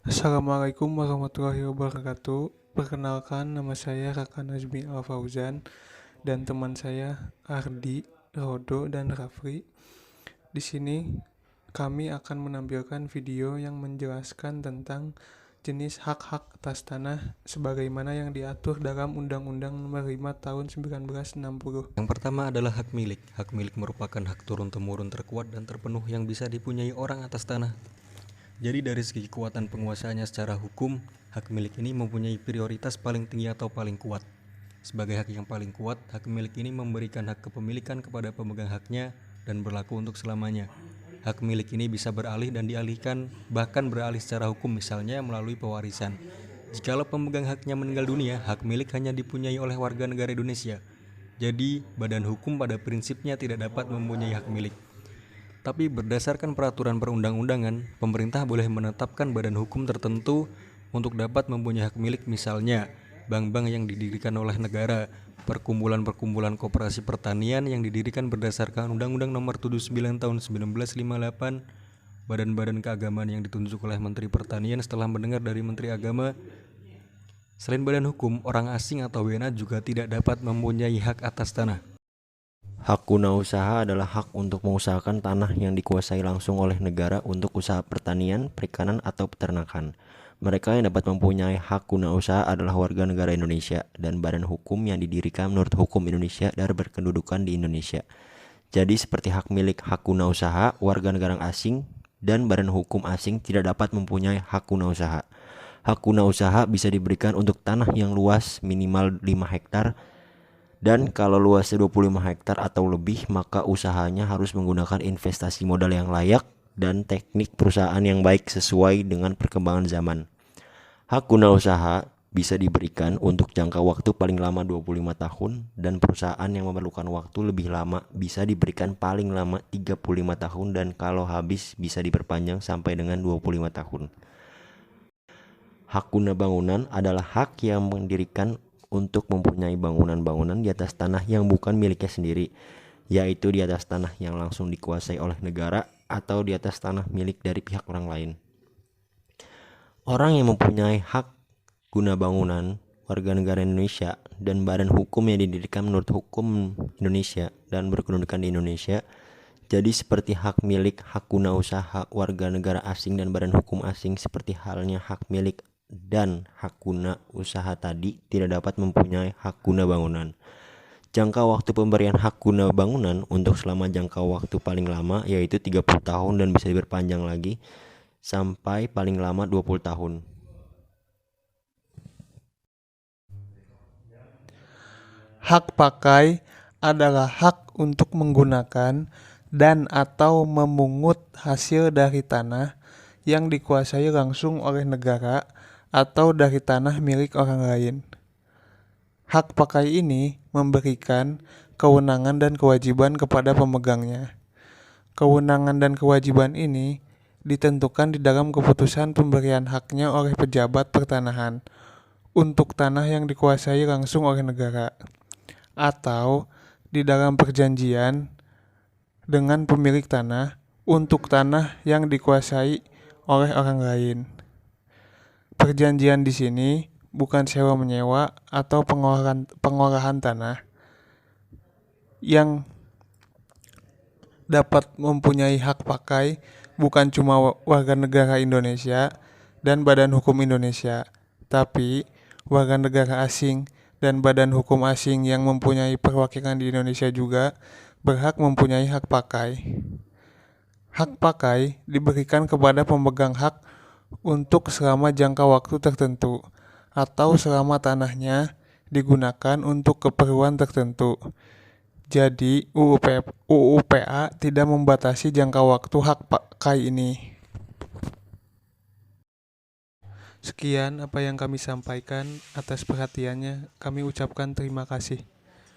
Assalamualaikum warahmatullahi wabarakatuh. Perkenalkan, nama saya Raka Najmi Al-Fauzan dan teman saya Ardi, Rodo, dan Rafri. Di sini kami akan menampilkan video yang menjelaskan tentang jenis hak-hak atas tanah sebagaimana yang diatur dalam Undang-Undang Nomor 5 Tahun 1960. Yang pertama adalah hak milik. Hak milik merupakan hak turun-temurun terkuat dan terpenuh yang bisa dipunyai orang atas tanah. Jadi dari segi kekuatan penguasaannya secara hukum, hak milik ini mempunyai prioritas paling tinggi atau paling kuat. Sebagai hak yang paling kuat, hak milik ini memberikan hak kepemilikan kepada pemegang haknya dan berlaku untuk selamanya. Hak milik ini bisa beralih dan dialihkan, bahkan beralih secara hukum, misalnya melalui pewarisan. Jikalau pemegang haknya meninggal dunia, hak milik hanya dipunyai oleh warga negara Indonesia. Jadi, badan hukum pada prinsipnya tidak dapat mempunyai hak milik. Tapi berdasarkan peraturan perundang-undangan, pemerintah boleh menetapkan badan hukum tertentu untuk dapat mempunyai hak milik, misalnya bank-bank yang didirikan oleh negara, perkumpulan-perkumpulan koperasi pertanian yang didirikan berdasarkan Undang-Undang Nomor 79 Tahun 1958, badan-badan keagamaan yang ditunjuk oleh Menteri Pertanian setelah mendengar dari Menteri Agama. Selain badan hukum, orang asing atau WNA juga tidak dapat mempunyai hak atas tanah. Hak guna usaha adalah hak untuk mengusahakan tanah yang dikuasai langsung oleh negara untuk usaha pertanian, perikanan, atau peternakan. Mereka yang dapat mempunyai hak guna usaha adalah warga negara Indonesia dan badan hukum yang didirikan menurut hukum Indonesia dan berkedudukan di Indonesia. Jadi seperti hak milik hak guna usaha, warga negara asing dan badan hukum asing tidak dapat mempunyai hak guna usaha. Hak guna usaha bisa diberikan untuk tanah yang luas minimal 5 hektar, dan kalau luasnya 25 hektar atau lebih, maka usahanya harus menggunakan investasi modal yang layak dan teknik perusahaan yang baik sesuai dengan perkembangan zaman. Hak guna usaha bisa diberikan untuk jangka waktu paling lama 25 tahun dan perusahaan yang memerlukan waktu lebih lama bisa diberikan paling lama 35 tahun dan kalau habis bisa diperpanjang sampai dengan 25 tahun. Hak guna bangunan adalah hak yang mendirikan untuk mempunyai bangunan-bangunan di atas tanah yang bukan miliknya sendiri, yaitu di atas tanah yang langsung dikuasai oleh negara atau di atas tanah milik dari pihak orang lain. Orang yang mempunyai hak guna bangunan warga negara Indonesia dan badan hukum yang didirikan menurut hukum Indonesia dan berkedudukan di Indonesia. Jadi seperti hak milik hak guna usaha warga negara asing dan badan hukum asing, seperti halnya hak milik dan hak guna usaha tadi tidak dapat mempunyai hak guna bangunan. Jangka waktu pemberian hak guna bangunan untuk selama jangka waktu paling lama yaitu 30 tahun dan bisa diperpanjang lagi sampai paling lama 20 tahun. Hak pakai adalah hak untuk menggunakan dan atau memungut hasil dari tanah yang dikuasai langsung oleh negara atau dari tanah milik orang lain. Hak pakai ini memberikan kewenangan dan kewajiban kepada pemegangnya. Kewenangan dan kewajiban ini ditentukan di dalam keputusan pemberian haknya oleh pejabat pertanahan untuk tanah yang dikuasai langsung oleh negara, atau di dalam perjanjian dengan pemilik tanah untuk tanah yang dikuasai oleh orang lain. Perjanjian di sini bukan sewa menyewa atau pengolahan tanah. Yang dapat mempunyai hak pakai bukan cuma warga negara Indonesia dan badan hukum Indonesia, tapi warga negara asing dan badan hukum asing yang mempunyai perwakilan di Indonesia juga berhak mempunyai hak pakai. Hak pakai diberikan kepada pemegang hak untuk selama jangka waktu tertentu atau selama tanahnya digunakan untuk keperluan tertentu. Jadi UUPA tidak membatasi jangka waktu hak pakai ini. Sekian apa yang kami sampaikan. Atas perhatiannya kami ucapkan terima kasih.